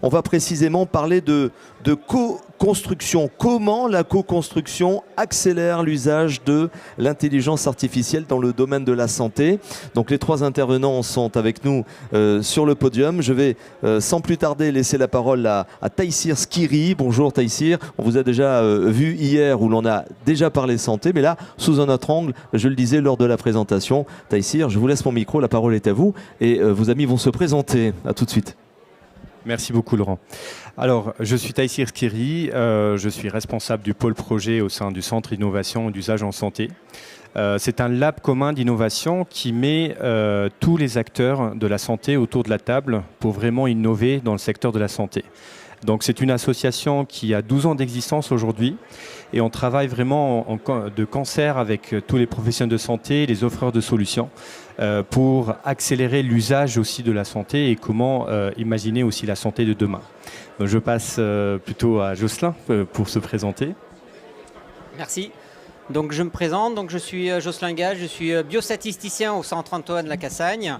On va précisément parler de co-construction. Comment la co-construction accélère l'usage de l'intelligence artificielle dans le domaine de la santé. Donc les trois intervenants sont avec nous sur le podium. Je vais sans plus tarder laisser la parole à Taïsir Skiri. Bonjour Taïsir. On vous a déjà vu hier où l'on a déjà parlé santé, mais là, sous un autre angle, je le disais lors de la présentation. Taïsir, je vous laisse mon micro, la parole est à vous et vos amis vont se présenter. À tout de suite. Merci beaucoup Laurent. Alors, je suis Taïsir Skiri, je suis responsable du pôle projet au sein du Centre Innovation d'usage en santé. C'est un lab commun d'innovation qui met tous les acteurs de la santé autour de la table pour vraiment innover dans le secteur de la santé. Donc c'est une association qui a 12 ans d'existence aujourd'hui et on travaille vraiment de concert avec tous les professionnels de santé, les offreurs de solutions pour accélérer l'usage aussi de la santé et comment imaginer aussi la santé de demain. Donc je passe plutôt à Jocelyn pour se présenter. Merci. Donc je me présente, donc je suis Jocelyn Gage, je suis biostatisticien au Centre Antoine La Cassagne.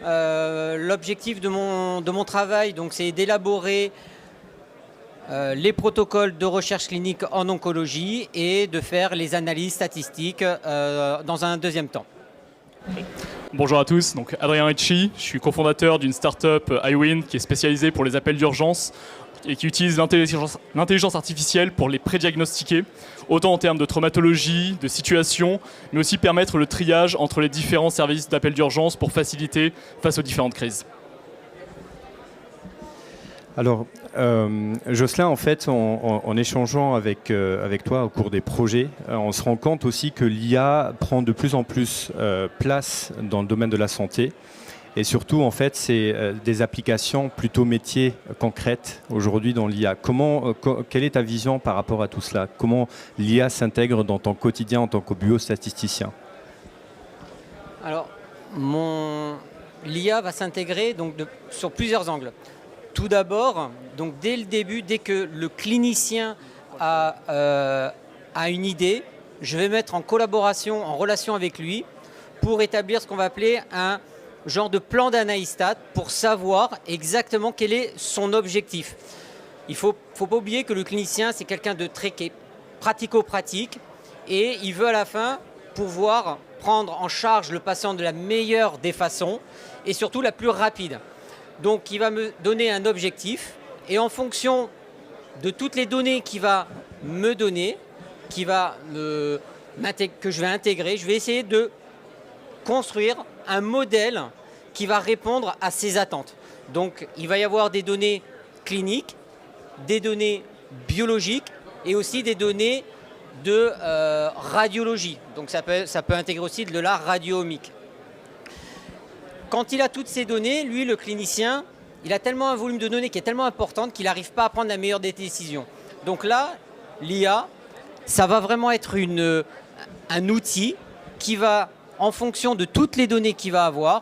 L'objectif de mon travail, donc, c'est d'élaborer les protocoles de recherche clinique en oncologie et de faire les analyses statistiques dans un deuxième temps. Bonjour à tous, donc Adrien Ricci, je suis cofondateur d'une start-up iWind qui est spécialisée pour les appels d'urgence et qui utilise l'intelligence artificielle pour les prédiagnostiquer, autant en termes de traumatologie, de situation, mais aussi permettre le triage entre les différents services d'appel d'urgence pour faciliter face aux différentes crises. Alors, Jocelyn, en fait, en échangeant avec toi au cours des projets, on se rend compte aussi que l'IA prend de plus en plus place dans le domaine de la santé. Et surtout, en fait, c'est des applications plutôt métiers concrètes aujourd'hui dans l'IA. Quelle est ta vision par rapport à tout cela? Comment l'IA s'intègre dans ton quotidien en tant que biostatisticien? Alors, l'IA va s'intégrer donc sur plusieurs angles. Tout d'abord, donc dès le début, dès que le clinicien a une idée, je vais mettre en collaboration, en relation avec lui, pour établir ce qu'on va appeler un genre de plan d'analyse-stat pour savoir exactement quel est son objectif. Il ne faut pas oublier que le clinicien, c'est quelqu'un de très pratico-pratique et il veut à la fin pouvoir prendre en charge le patient de la meilleure des façons et surtout la plus rapide. Donc il va me donner un objectif et en fonction de toutes les données qu'il va me donner, que je vais intégrer, je vais essayer de construire un modèle qui va répondre à ses attentes. Donc il va y avoir des données cliniques, des données biologiques et aussi des données de radiologie. Donc ça peut intégrer aussi de la radiomique. Quand il a toutes ces données, lui, le clinicien, il a tellement un volume de données qui est tellement important qu'il n'arrive pas à prendre la meilleure des décisions. Donc là, l'IA, ça va vraiment être un outil qui va, en fonction de toutes les données qu'il va avoir,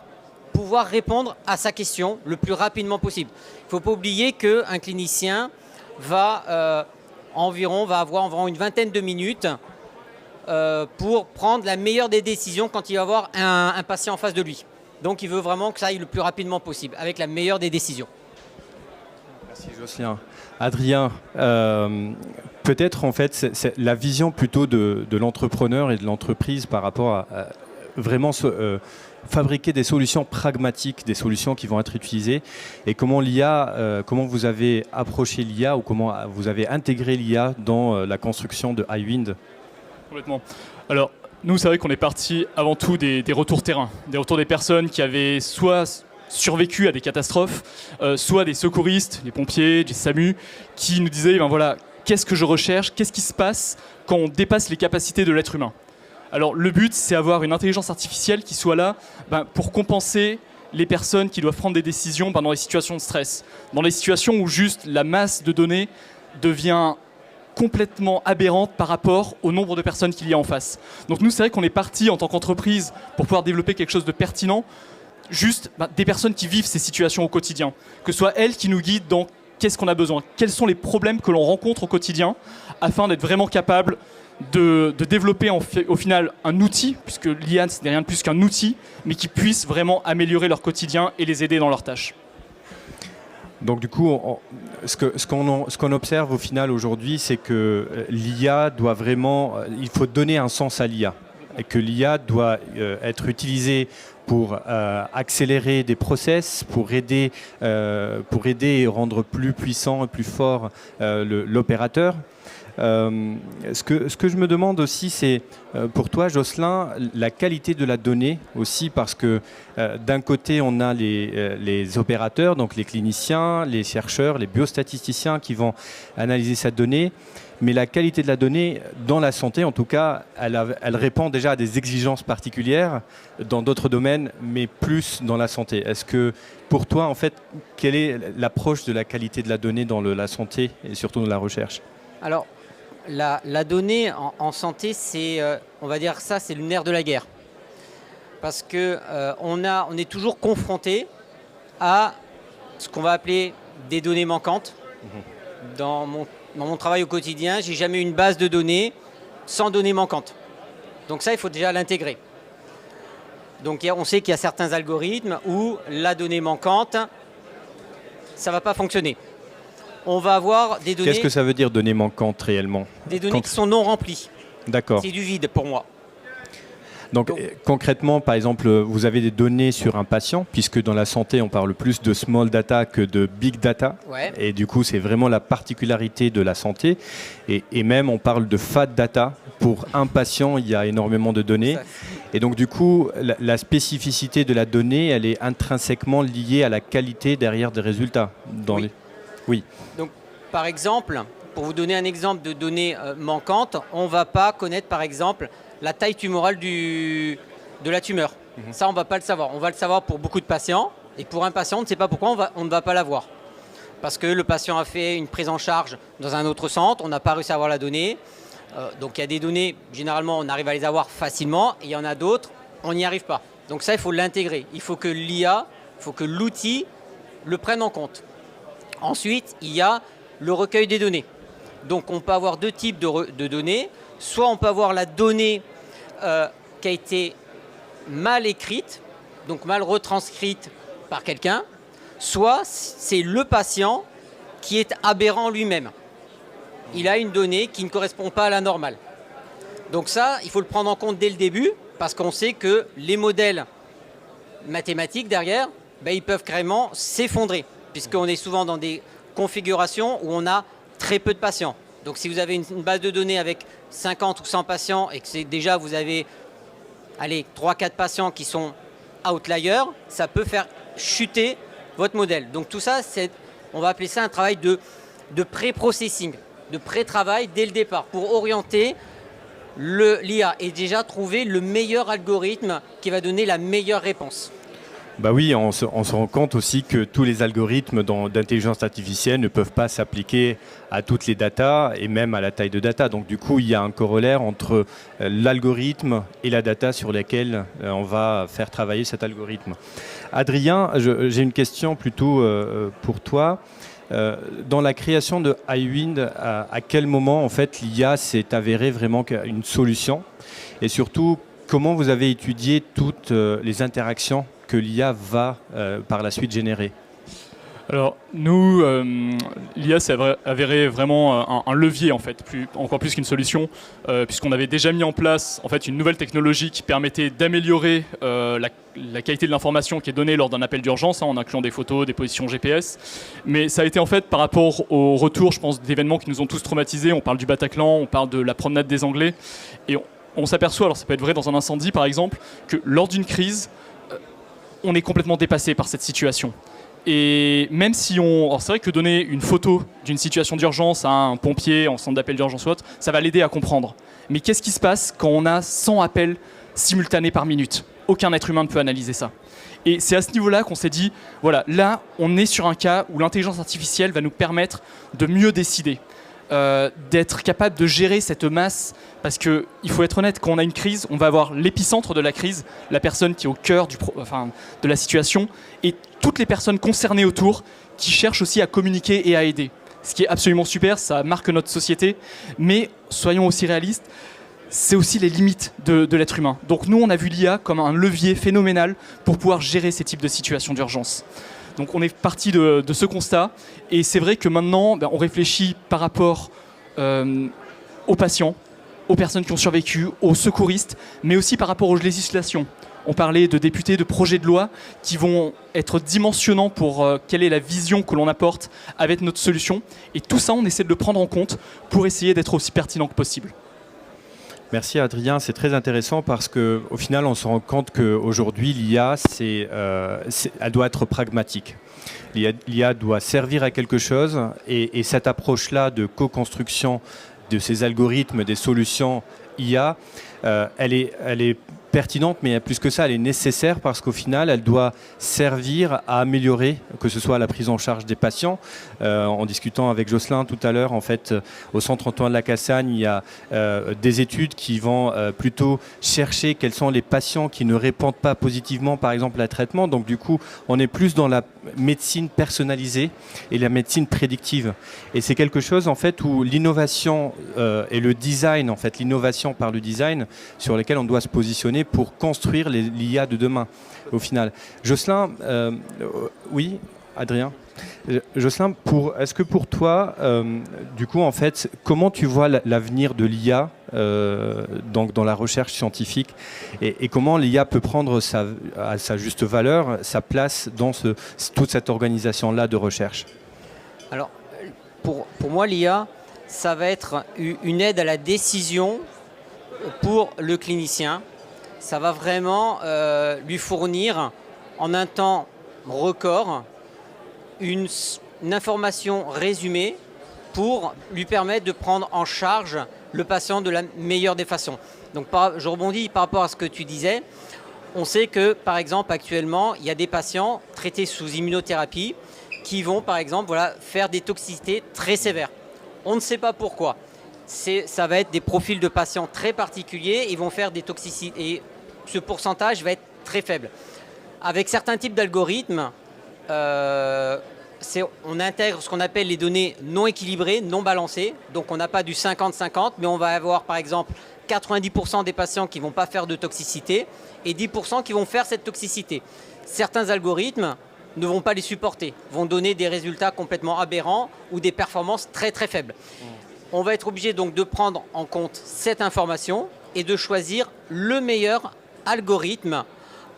pouvoir répondre à sa question le plus rapidement possible. Il ne faut pas oublier qu'un clinicien va avoir environ une vingtaine de minutes pour prendre la meilleure des décisions quand il va avoir un patient en face de lui. Donc il veut vraiment que ça aille le plus rapidement possible, avec la meilleure des décisions. Merci Jocelyn. Adrien, peut-être en fait c'est la vision plutôt de l'entrepreneur et de l'entreprise par rapport à vraiment fabriquer des solutions pragmatiques, des solutions qui vont être utilisées, et comment comment vous avez approché l'IA ou comment vous avez intégré l'IA dans la construction de iWind? Complètement. Alors, nous, c'est vrai qu'on est parti avant tout des retours terrain, des retours des personnes qui avaient soit survécu à des catastrophes, soit des secouristes, des pompiers, des SAMU, qui nous disaient, ben voilà, qu'est-ce que je recherche, qu'est-ce qui se passe quand on dépasse les capacités de l'être humain. Alors le but, c'est avoir une intelligence artificielle qui soit là pour compenser les personnes qui doivent prendre des décisions dans des situations de stress, dans des situations où juste la masse de données devient complètement aberrante par rapport au nombre de personnes qu'il y a en face. Donc nous, c'est vrai qu'on est parti en tant qu'entreprise pour pouvoir développer quelque chose de pertinent, juste des personnes qui vivent ces situations au quotidien, que ce soit elles qui nous guident dans qu'est-ce qu'on a besoin, quels sont les problèmes que l'on rencontre au quotidien, afin d'être vraiment capable de développer au final un outil, puisque l'IA ce n'est rien de plus qu'un outil, mais qui puisse vraiment améliorer leur quotidien et les aider dans leurs tâches. Donc du coup, ce qu'on observe au final aujourd'hui, c'est que l'IA doit vraiment, il faut donner un sens à l'IA, et que l'IA doit être utilisée pour accélérer des process, pour aider et rendre plus puissant et plus fort l'opérateur. Ce que je me demande aussi, c'est pour toi, Jocelyn, la qualité de la donnée aussi, parce que d'un côté, on a les opérateurs, donc les cliniciens, les chercheurs, les biostatisticiens qui vont analyser cette donnée, mais la qualité de la donnée dans la santé, en tout cas, elle répond déjà à des exigences particulières dans d'autres domaines, mais plus dans la santé. Est-ce que pour toi, en fait, quelle est l'approche de la qualité de la donnée dans la santé et surtout dans la recherche ? Alors, la donnée en santé, c'est, on va dire ça, c'est le nerf de la guerre. Parce que on est toujours confronté à ce qu'on va appeler des données manquantes. Dans mon travail au quotidien, j'ai jamais eu une base de données sans données manquantes. Donc ça, il faut déjà l'intégrer. Donc on sait qu'il y a certains algorithmes où la donnée manquante, ça ne va pas fonctionner. On va avoir des données... Qu'est-ce que ça veut dire données manquantes réellement ? Des données qui sont non remplies. D'accord. C'est du vide pour moi. Donc concrètement, par exemple, vous avez des données sur un patient, puisque dans la santé, on parle plus de small data que de big data. Ouais. Et du coup, c'est vraiment la particularité de la santé. Et même, on parle de fat data. Pour un patient, il y a énormément de données. Et donc, du coup, la spécificité de la donnée, elle est intrinsèquement liée à la qualité derrière des résultats. Oui. Donc, par exemple, pour vous donner un exemple de données manquantes, on ne va pas connaître, par exemple, la taille tumorale de la tumeur. Ça, on ne va pas le savoir. On va le savoir pour beaucoup de patients. Et pour un patient, on ne sait pas pourquoi on ne va pas l'avoir. Parce que le patient a fait une prise en charge dans un autre centre, on n'a pas réussi à avoir la donnée. Donc, il y a des données, généralement, on arrive à les avoir facilement. Et il y en a d'autres, on n'y arrive pas. Donc ça, il faut l'intégrer. Il faut que l'IA, il faut que l'outil le prenne en compte. Ensuite, il y a le recueil des données. Donc, on peut avoir deux types de données. Soit on peut avoir la donnée qui a été mal écrite, donc mal retranscrite par quelqu'un. Soit c'est le patient qui est aberrant lui-même. Il a une donnée qui ne correspond pas à la normale. Donc ça, il faut le prendre en compte dès le début, parce qu'on sait que les modèles mathématiques derrière, ils peuvent carrément s'effondrer, puisqu'on est souvent dans des configurations où on a très peu de patients. Donc si vous avez une base de données avec 50 ou 100 patients et que déjà vous avez 3-4 patients qui sont outliers, ça peut faire chuter votre modèle. Donc tout ça, on va appeler ça un travail de pré-processing, de pré-travail dès le départ pour orienter l'IA et déjà trouver le meilleur algorithme qui va donner la meilleure réponse. Bah oui, on se rend compte aussi que tous les algorithmes d'intelligence artificielle ne peuvent pas s'appliquer à toutes les datas et même à la taille de data. Donc du coup, il y a un corollaire entre l'algorithme et la data sur laquelle on va faire travailler cet algorithme. Adrien, j'ai une question plutôt pour toi. Dans la création de iWind, à quel moment en fait l'IA s'est avérée vraiment une solution ? Et surtout, comment vous avez étudié toutes les interactions que l'IA va par la suite générer ? Alors nous, l'IA s'est avéré vraiment un levier en fait, encore plus qu'une solution, puisqu'on avait déjà mis en place en fait une nouvelle technologie qui permettait d'améliorer la qualité de l'information qui est donnée lors d'un appel d'urgence, en incluant des photos, des positions GPS. Mais ça a été en fait par rapport au retour, je pense, d'événements qui nous ont tous traumatisés. On parle du Bataclan, on parle de la promenade des Anglais, et on s'aperçoit, alors ça peut être vrai dans un incendie par exemple, que lors d'une crise, on est complètement dépassé par cette situation. Et même si alors c'est vrai que donner une photo d'une situation d'urgence à un pompier en centre d'appel d'urgence ou autre, ça va l'aider à comprendre. Mais qu'est-ce qui se passe quand on a 100 appels simultanés par minute ? Aucun être humain ne peut analyser ça. Et c'est à ce niveau-là qu'on s'est dit, voilà, là, on est sur un cas où l'intelligence artificielle va nous permettre de mieux décider, d'être capable de gérer cette masse, parce qu'il faut être honnête, quand on a une crise, on va avoir l'épicentre de la crise, la personne qui est au cœur de la situation, et toutes les personnes concernées autour qui cherchent aussi à communiquer et à aider. Ce qui est absolument super, ça marque notre société, mais soyons aussi réalistes, c'est aussi les limites de l'être humain. Donc nous, on a vu l'IA comme un levier phénoménal pour pouvoir gérer ces types de situations d'urgence. Donc on est parti de ce constat et c'est vrai que maintenant on réfléchit par rapport aux patients, aux personnes qui ont survécu, aux secouristes, mais aussi par rapport aux législations. On parlait de députés, de projets de loi qui vont être dimensionnants pour quelle est la vision que l'on apporte avec notre solution. Et tout ça, on essaie de le prendre en compte pour essayer d'être aussi pertinent que possible. Merci Adrien, c'est très intéressant parce qu'au final, on se rend compte qu'aujourd'hui, l'IA, elle doit être pragmatique. L'IA doit servir à quelque chose et cette approche-là de co-construction de ces algorithmes, des solutions IA, elle est pertinente, mais plus que ça, elle est nécessaire parce qu'au final, elle doit servir à améliorer, que ce soit la prise en charge des patients. En discutant avec Jocelyn tout à l'heure, en fait, au Centre Antoine Lacassagne, il y a des études qui vont plutôt chercher quels sont les patients qui ne répondent pas positivement, par exemple, à traitement. Donc, du coup, on est plus dans la médecine personnalisée et la médecine prédictive. Et c'est quelque chose, en fait, où l'innovation et le design, en fait, l'innovation par le design, sur lequel on doit se positionner pour construire l'IA de demain, au final. Jocelyn, oui, Adrien. Jocelyn, est-ce que pour toi, du coup, en fait, comment tu vois l'avenir de l'IA donc dans la recherche scientifique et comment l'IA peut prendre à sa juste valeur, sa place dans toute cette organisation-là de recherche? Alors, pour moi, l'IA, ça va être une aide à la décision pour le clinicien. Ça va vraiment lui fournir en un temps record une information résumée pour lui permettre de prendre en charge le patient de la meilleure des façons. Donc je rebondis par rapport à ce que tu disais. On sait que par exemple actuellement il y a des patients traités sous immunothérapie qui vont par exemple faire des toxicités très sévères. On ne sait pas pourquoi. Ça va être des profils de patients très particuliers, ils vont faire des toxicités et ce pourcentage va être très faible. Avec certains types d'algorithmes, on intègre ce qu'on appelle les données non équilibrées, non balancées. Donc on n'a pas du 50-50, mais on va avoir par exemple 90% des patients qui ne vont pas faire de toxicité et 10% qui vont faire cette toxicité. Certains algorithmes ne vont pas les supporter, vont donner des résultats complètement aberrants ou des performances très très faibles. On va être obligé donc de prendre en compte cette information et de choisir le meilleur algorithme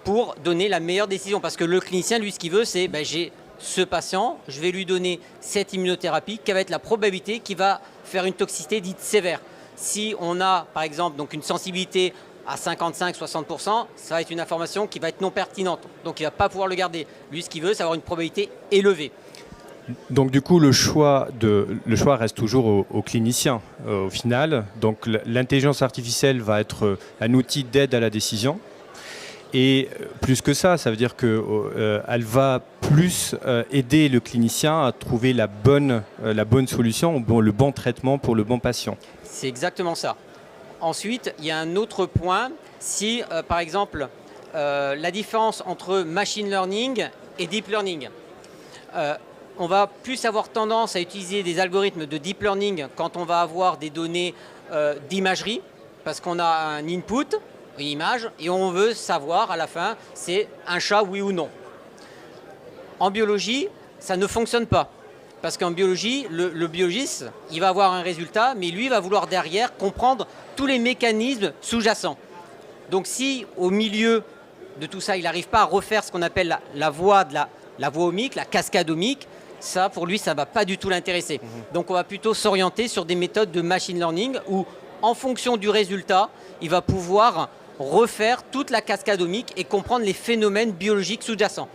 pour donner la meilleure décision. Parce que le clinicien, lui, ce qu'il veut, c'est j'ai ce patient, je vais lui donner cette immunothérapie, quelle va être la probabilité qu'il va faire une toxicité dite sévère. Si on a, par exemple, donc une sensibilité à 55-60%, ça va être une information qui va être non pertinente. Donc il ne va pas pouvoir le garder. Lui, ce qu'il veut, c'est avoir une probabilité élevée. Donc du coup, le choix reste toujours au clinicien au final. Donc l'intelligence artificielle va être un outil d'aide à la décision. Et plus que ça, ça veut dire qu'elle va plus aider le clinicien à trouver la bonne solution, le bon traitement pour le bon patient. C'est exactement ça. Ensuite, il y a un autre point. Si, par exemple, la différence entre machine learning et deep learning, on va plus avoir tendance à utiliser des algorithmes de deep learning quand on va avoir des données d'imagerie, parce qu'on a un input, une image, et on veut savoir à la fin, c'est un chat, oui ou non. En biologie, ça ne fonctionne pas. Parce qu'en biologie, le biologiste, il va avoir un résultat, mais lui va vouloir derrière comprendre tous les mécanismes sous-jacents. Donc si au milieu de tout ça, il n'arrive pas à refaire ce qu'on appelle la voie omique, la cascade omique, ça pour lui, ça ne va pas du tout l'intéresser. Donc on va plutôt s'orienter sur des méthodes de machine learning où en fonction du résultat, il va pouvoir refaire toute la cascade omique et comprendre les phénomènes biologiques sous-jacents.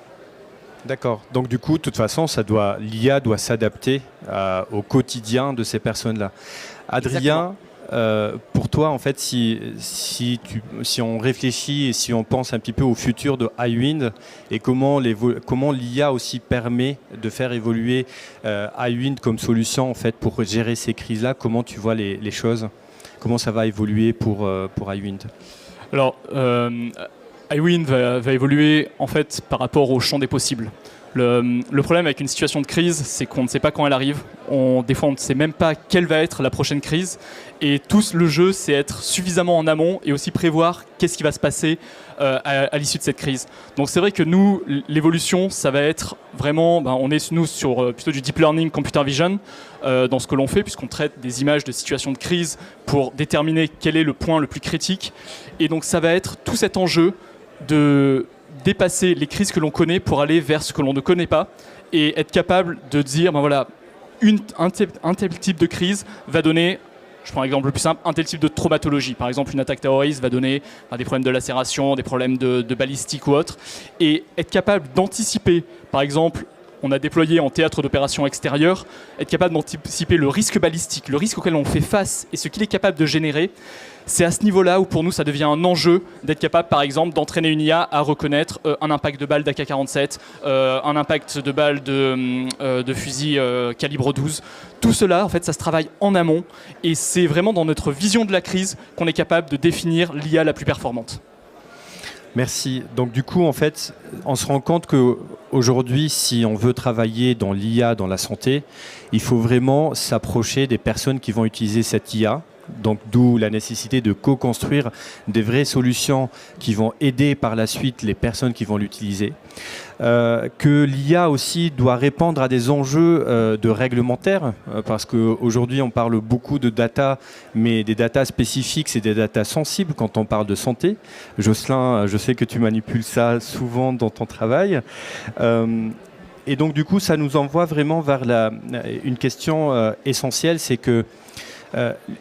D'accord. Donc du coup, de toute façon, l'IA doit s'adapter au quotidien de ces personnes-là. Adrien, pour toi, en fait, si on réfléchit et si on pense un petit peu au futur de iWind et comment l'IA aussi permet de faire évoluer iWind comme solution en fait pour gérer ces crises-là, comment tu vois les choses? Comment ça va évoluer pour iWind? Alors, iWind va évoluer en fait par rapport au champ des possibles. Le problème avec une situation de crise, c'est qu'on ne sait pas quand elle arrive. Des fois, on ne sait même pas quelle va être la prochaine crise. Et tout le jeu, c'est être suffisamment en amont et aussi prévoir qu'est-ce qui va se passer à l'issue de cette crise. Donc c'est vrai que nous, l'évolution, ça va être vraiment, on est nous sur plutôt du deep learning, computer vision, dans ce que l'on fait, puisqu'on traite des images de situations de crise pour déterminer quel est le point le plus critique. Et donc ça va être tout cet enjeu de dépasser les crises que l'on connaît pour aller vers ce que l'on ne connaît pas et être capable de dire, voilà, un tel type de crise va donner, je prends l'exemple le plus simple, un tel type de traumatologie. Par exemple, une attaque terroriste va donner des problèmes de lacération, des problèmes de balistique ou autre. Et être capable d'anticiper, par exemple, on a déployé en théâtre d'opération extérieure, être capable d'anticiper le risque balistique, le risque auquel on fait face et ce qu'il est capable de générer. C'est à ce niveau-là où pour nous ça devient un enjeu d'être capable par exemple d'entraîner une IA à reconnaître un impact de balle d'AK-47, un impact de balle de fusil calibre 12. Tout cela en fait ça se travaille en amont et c'est vraiment dans notre vision de la crise qu'on est capable de définir l'IA la plus performante. Merci. Donc du coup, en fait, on se rend compte qu'aujourd'hui, si on veut travailler dans l'IA, dans la santé, il faut vraiment s'approcher des personnes qui vont utiliser cette IA. Donc d'où la nécessité de co-construire des vraies solutions qui vont aider par la suite les personnes qui vont l'utiliser. Que l'IA aussi doit répondre à des enjeux de réglementaires, parce qu'aujourd'hui on parle beaucoup de data, mais des data spécifiques, c'est des data sensibles quand on parle de santé. Jocelyn, je sais que tu manipules ça souvent dans ton travail. Et donc du coup ça nous envoie vraiment vers une question essentielle, c'est que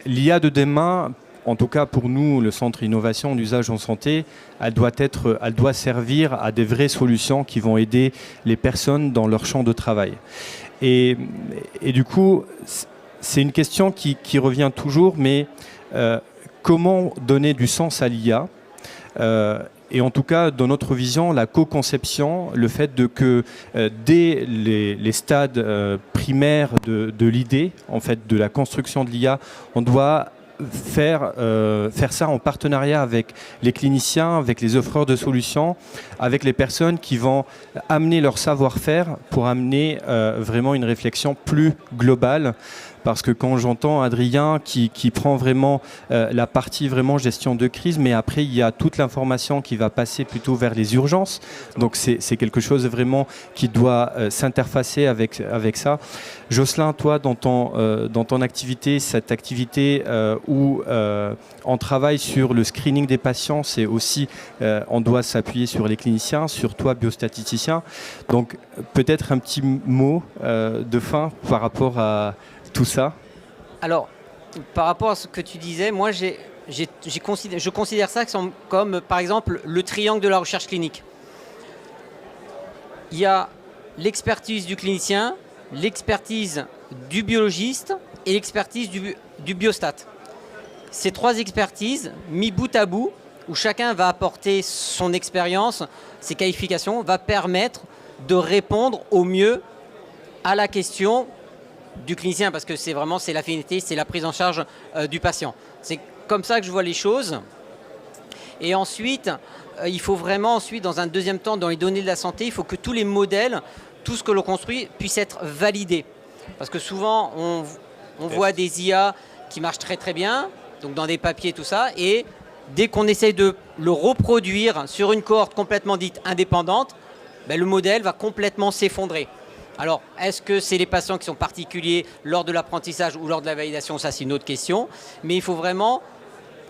l'IA de demain, en tout cas pour nous, le Centre Innovation d'usage en santé, elle doit servir à des vraies solutions qui vont aider les personnes dans leur champ de travail. Et du coup, c'est une question qui revient toujours, mais comment donner du sens à l'IA et en tout cas, dans notre vision, la co-conception, le fait que dès les stades primaires de l'idée, en fait, de la construction de l'IA, on doit faire ça en partenariat avec les cliniciens, avec les offreurs de solutions, avec les personnes qui vont amener leur savoir-faire pour amener vraiment une réflexion plus globale. Parce que quand j'entends Adrien qui prend vraiment la partie vraiment gestion de crise, mais après il y a toute l'information qui va passer plutôt vers les urgences. Donc c'est quelque chose vraiment qui doit s'interfacer avec ça. Jocelyn, toi dans ton activité, cette activité où on travaille sur le screening des patients, c'est aussi on doit s'appuyer sur les cliniciens, sur toi biostatisticien. Donc peut-être un petit mot de fin par rapport à tout ça. Alors, par rapport à ce que tu disais, moi je considère ça comme par exemple le triangle de la recherche clinique. Il y a l'expertise du clinicien, l'expertise du biologiste et l'expertise du biostat. Ces trois expertises, mis bout à bout, où chacun va apporter son expérience, ses qualifications, va permettre de répondre au mieux à la question du clinicien, parce que c'est la finalité, c'est la prise en charge du patient. C'est comme ça que je vois les choses. Et ensuite, il faut vraiment, dans un deuxième temps, dans les données de la santé, il faut que tous les modèles, tout ce que l'on construit, puisse être validé. Parce que souvent, on voit des IA qui marchent très très bien, donc dans des papiers, tout ça, et dès qu'on essaye de le reproduire sur une cohorte complètement dite indépendante, le modèle va complètement s'effondrer. Alors, est-ce que c'est les patients qui sont particuliers lors de l'apprentissage ou lors de la validation? Ça, c'est une autre question. Mais il faut vraiment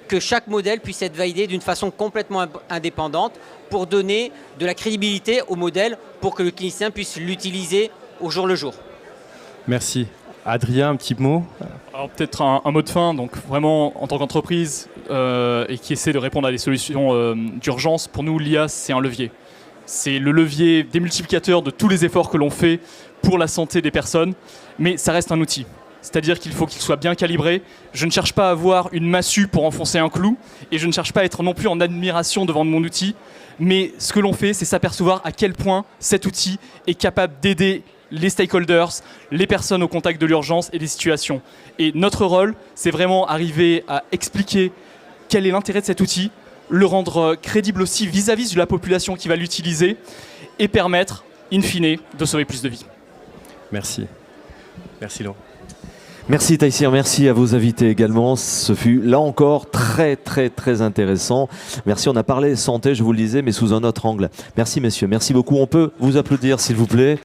que chaque modèle puisse être validé d'une façon complètement indépendante pour donner de la crédibilité au modèle pour que le clinicien puisse l'utiliser au jour le jour. Merci. Adrien, un petit mot? Alors peut-être un mot de fin. Donc vraiment, en tant qu'entreprise et qui essaie de répondre à des solutions d'urgence, pour nous, l'IA, c'est un levier. C'est le levier démultiplicateur de tous les efforts que l'on fait pour la santé des personnes, mais ça reste un outil. C'est-à-dire qu'il faut qu'il soit bien calibré. Je ne cherche pas à avoir une massue pour enfoncer un clou, et je ne cherche pas à être non plus en admiration devant mon outil, mais ce que l'on fait, c'est s'apercevoir à quel point cet outil est capable d'aider les stakeholders, les personnes au contact de l'urgence et des situations. Et notre rôle, c'est vraiment arriver à expliquer quel est l'intérêt de cet outil, le rendre crédible aussi vis-à-vis de la population qui va l'utiliser et permettre in fine, de sauver plus de vies. Merci. Merci Laurent. Merci Taïsir, merci à vos invités également. Ce fut là encore très intéressant. Merci, on a parlé santé, je vous le disais, mais sous un autre angle. Merci messieurs, merci beaucoup. On peut vous applaudir s'il vous plaît.